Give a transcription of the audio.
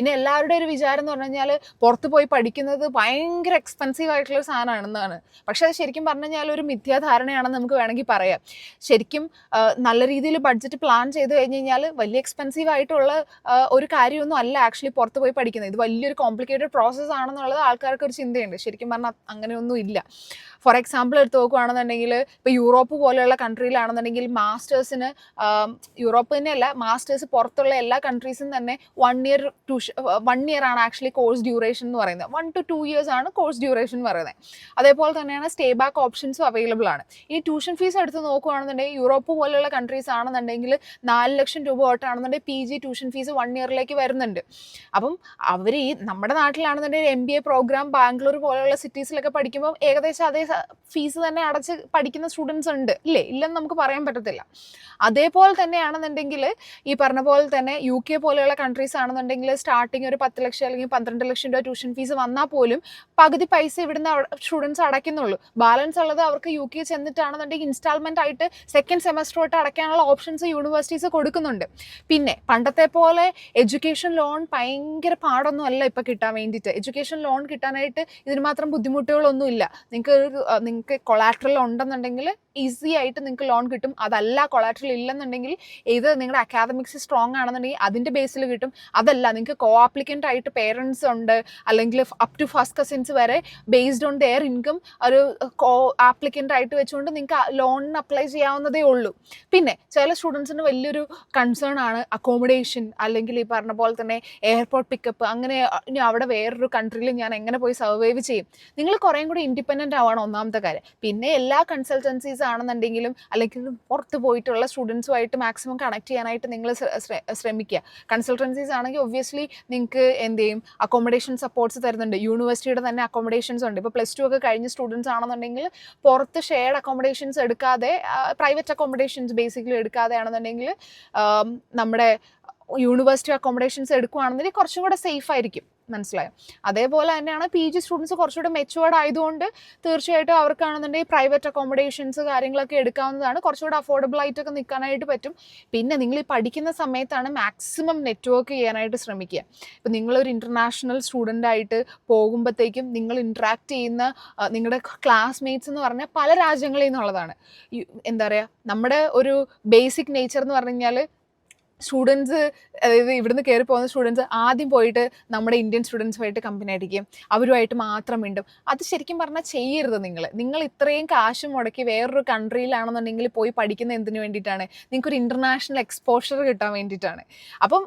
പിന്നെ എല്ലാവരുടെ ഒരു വിചാരം എന്ന് പറഞ്ഞു കഴിഞ്ഞാൽ പുറത്ത് പോയി പഠിക്കുന്നത് ഭയങ്കര എക്സ്പെൻസീവ് ആയിട്ടുള്ള ഒരു സാധനമാണെന്നാണ്. പക്ഷെ അത് ശരിക്കും പറഞ്ഞു കഴിഞ്ഞാൽ ഒരു മിഥ്യാധാരണയാണെന്ന് നമുക്ക് വേണമെങ്കിൽ പറയാം. ശരിക്കും നല്ല രീതിയിൽ ബഡ്ജറ്റ് പ്ലാൻ ചെയ്ത് കഴിഞ്ഞ് കഴിഞ്ഞാൽ വലിയ എക്സ്പെൻസീവ് ആയിട്ടുള്ള ഒരു കാര്യമൊന്നും അല്ല ആക്ച്വലി പുറത്ത് പോയി പഠിക്കുന്നത്. ഇത് വലിയൊരു കോംപ്ലിക്കേറ്റഡ് പ്രോസസ്സ് ആണെന്നുള്ളത് ആൾക്കാർക്ക് ഒരു ചിന്തയുണ്ട്. ശരിക്കും പറഞ്ഞാൽ അങ്ങനെയൊന്നും ഇല്ല. ഫോർ എക്സാമ്പിൾ എടുത്ത് നോക്കുകയാണെന്നുണ്ടെങ്കിൽ ഇപ്പോൾ യൂറോപ്പ് പോലെയുള്ള കൺട്രിയിലാണെന്നുണ്ടെങ്കിൽ മാസ്റ്റേഴ്സിന് യൂറോപ്പ് തന്നെയല്ല, മാസ്റ്റേഴ്സ് പുറത്തുള്ള എല്ലാ കൺട്രീസും തന്നെ 1 ഇയർ ആണ് ആക്ച്വലി കോഴ്സ് ഡ്യൂറേഷൻ എന്ന് പറയുന്നത്. 1 to 2 years ആണ് കോഴ്സ് ഡ്യൂറേഷൻ എന്ന് പറയുന്നത്. അതേപോലെ തന്നെയാണ് സ്റ്റേ ബാക്ക് ഓപ്ഷൻസും അവൈലബിൾ ആണ്. ഈ ട്യൂഷൻ ഫീസ് എടുത്ത് നോക്കുകയാണെന്നുണ്ടെങ്കിൽ യൂറോപ്പ് പോലെയുള്ള കൺട്രീസ് ആണെന്നുണ്ടെങ്കിൽ 4 ലക്ഷം രൂപ തൊട്ടാണെന്നുണ്ടെങ്കിൽ PG ട്യൂഷൻ ഫീസ് 1 ഇയറിലേക്ക് വരുന്നുണ്ട്. അപ്പം അവർ ഈ നമ്മുടെ നാട്ടിലാണെന്നുണ്ടെങ്കിൽ MBA പ്രോഗ്രാം ബാംഗ്ലൂർ പോലെയുള്ള സിറ്റീസിലൊക്കെ പഠിക്കുമ്പോൾ ഏകദേശം അതേ ഫീസ് തന്നെ അടച്ച് പഠിക്കുന്ന സ്റ്റുഡൻസ് ഉണ്ട്, ഇല്ലെന്ന് നമുക്ക് പറയാൻ പറ്റത്തില്ല. അതേപോലെ തന്നെയാണെന്നുണ്ടെങ്കിൽ ഈ പറഞ്ഞ പോലെ തന്നെ UK പോലെയുള്ള കൺട്രീസ് ആണെന്നുണ്ടെങ്കിൽ സ്റ്റാർട്ടിങ് ഒരു 10 ലക്ഷം അല്ലെങ്കിൽ 12 ലക്ഷം രൂപ ട്യൂഷൻ ഫീസ് വന്നാൽ പോലും പകുതി പൈസ ഇവിടുന്ന് സ്റ്റുഡൻസ് അടയ്ക്കുന്നുള്ളൂ. ബാലൻസ് ഉള്ളത് അവർക്ക് UK ചെന്നിട്ടാണെന്നുണ്ടെങ്കിൽ ഇൻസ്റ്റാൾമെന്റ് ആയിട്ട് സെക്കൻഡ് സെമസ്റ്റർ തൊട്ട് അടയ്ക്കാനുള്ള ഓപ്ഷൻസ് യൂണിവേഴ്സിറ്റീസ് കൊടുക്കുന്നുണ്ട്. പിന്നെ പണ്ടത്തെ പോലെ എഡ്യൂക്കേഷൻ ലോൺ ഭയങ്കര പാടൊന്നും അല്ല ഇപ്പം കിട്ടാൻ വേണ്ടിയിട്ട്. എഡ്യൂക്കേഷൻ ലോൺ കിട്ടാനായിട്ട് ഇതിന് മാത്രം ബുദ്ധിമുട്ടുകളൊന്നുമില്ല. നിങ്ങൾക്ക് കൊളാട്രൽ ഉണ്ടെന്നുണ്ടെങ്കിൽ ഈസി ആയിട്ട് നിങ്ങൾക്ക് ലോൺ കിട്ടും. അതല്ല കൊളാട്രൽ ഇല്ലെന്നുണ്ടെങ്കിൽ ഇത് നിങ്ങളുടെ അക്കാദമിക്സ് സ്ട്രോങ് ആണെന്നുണ്ടെങ്കിൽ അതിൻ്റെ ബേസിൽ കിട്ടും. അതല്ല നിങ്ങൾക്ക് കോ ആപ്ലിക്കൻ്റ് ആയിട്ട് പേരൻസ് ഉണ്ട്, അല്ലെങ്കിൽ അപ് ടു ഫസ്റ്റ് കസിൻസ് വരെ ബേസ്ഡ് ഓൺ ദെയർ ഇൻകം ഒരു കോ ആപ്ലിക്കൻ്റ് ആയിട്ട് വെച്ചുകൊണ്ട് നിങ്ങൾക്ക് ലോണിന് അപ്ലൈ ചെയ്യാവുന്നതേ ഉള്ളൂ. പിന്നെ ചില സ്റ്റുഡൻസിന് വലിയൊരു കൺസേൺ ആണ് അക്കോമഡേഷൻ, അല്ലെങ്കിൽ ഈ പറഞ്ഞ പോലെ തന്നെ എയർപോർട്ട് പിക്കപ്പ്. അങ്ങനെ ഇനി അവിടെ വേറൊരു കൺട്രിയിൽ ഞാൻ എങ്ങനെ പോയി സർവൈവ് ചെയ്യും? നിങ്ങൾ കുറേയും കൂടി ഇൻഡിപെൻഡൻ്റ് ആവാണ് ഒന്നാമത്തെ കാര്യം. പിന്നെ എല്ലാ കൺസൾട്ടൻസീസ് ആണെന്നുണ്ടെങ്കിലും അല്ലെങ്കിൽ പുറത്ത് പോയിട്ടുള്ള സ്റ്റുഡൻസുമായിട്ട് മാക്സിമം കണക്ട് ചെയ്യാനായിട്ട് നിങ്ങൾ ശ്രമിക്കുക. കൺസൾട്ടൻസീസ് ആണെങ്കിൽ ഒബ്വിയസ്ലി നിങ്ങൾക്ക് എന്ത് ചെയ്യും, അക്കോമഡേഷൻ സപ്പോർട്ട്സ് തരുന്നുണ്ട്. യൂണിവേഴ്സിറ്റിയുടെ തന്നെ അക്കോമഡേഷൻസ് ഉണ്ട്. ഇപ്പോൾ +2 ഒക്കെ കഴിഞ്ഞ സ്റ്റുഡൻസ് ആണെന്നുണ്ടെങ്കിൽ പുറത്ത് ഷെയർഡ് അക്കോമഡേഷൻസ് എടുക്കാതെ, പ്രൈവറ്റ് അക്കോമഡേഷൻസ് ബേസിക്കലി എടുക്കാതെ ആണെന്നുണ്ടെങ്കിൽ നമ്മുടെ യൂണിവേഴ്സിറ്റി അക്കോമഡേഷൻസ് എടുക്കുകയാണെന്നുണ്ടെങ്കിൽ കുറച്ചും കൂടെ സേഫ് ആയിരിക്കും. മനസ്സിലായോ? അതേപോലെ തന്നെയാണ് PG സ്റ്റുഡൻസ് കുറച്ചുകൂടെ മെച്ചുവേർഡ് ആയതുകൊണ്ട് തീർച്ചയായിട്ടും അവർക്കാണെന്നുണ്ടെങ്കിൽ പ്രൈവറ്റ് അക്കോമഡേഷൻസ് കാര്യങ്ങളൊക്കെ എടുക്കാവുന്നതാണ്. കുറച്ചുകൂടെ അഫോർഡബിൾ ആയിട്ടൊക്കെ നിൽക്കാനായിട്ട് പറ്റും. പിന്നെ നിങ്ങൾ ഈ പഠിക്കുന്ന സമയത്താണ് മാക്സിമം നെറ്റ്വർക്ക് ചെയ്യാനായിട്ട് ശ്രമിക്കുക. ഇപ്പം നിങ്ങളൊരു ഇൻ്റർനാഷണൽ സ്റ്റുഡൻ്റ് ആയിട്ട് പോകുമ്പോഴത്തേക്കും നിങ്ങൾ ഇൻട്രാക്ട് ചെയ്യുന്ന നിങ്ങളുടെ ക്ലാസ്മേറ്റ്സ് എന്ന് പറഞ്ഞാൽ പല രാജ്യങ്ങളിൽ നിന്നുള്ളതാണ്. എന്താ പറയുക, നമ്മുടെ ഒരു ബേസിക് നേച്ചർ എന്ന് പറഞ്ഞു കഴിഞ്ഞാൽ സ്റ്റുഡൻസ്, അതായത് ഇവിടുന്ന് കയറി പോകുന്ന സ്റ്റുഡൻസ് ആദ്യം പോയിട്ട് നമ്മുടെ ഇന്ത്യൻ സ്റ്റുഡൻസുമായിട്ട് കമ്പനി അടിക്കും, അവരുമായിട്ട് മാത്രം മിണ്ടും. അത് ശരിക്കും പറഞ്ഞാൽ ചെയ്യരുത്. നിങ്ങൾ ഇത്രയും കാശ് മുടക്കി വേറൊരു കൺട്രിയിലാണെന്നുണ്ടെങ്കിൽ പോയി പഠിക്കുന്ന എന്തിനു വേണ്ടിയിട്ടാണ്? നിങ്ങൾക്കൊരു ഇൻ്റർനാഷണൽ എക്സ്പോഷർ കിട്ടാൻ വേണ്ടിയിട്ടാണ്. അപ്പം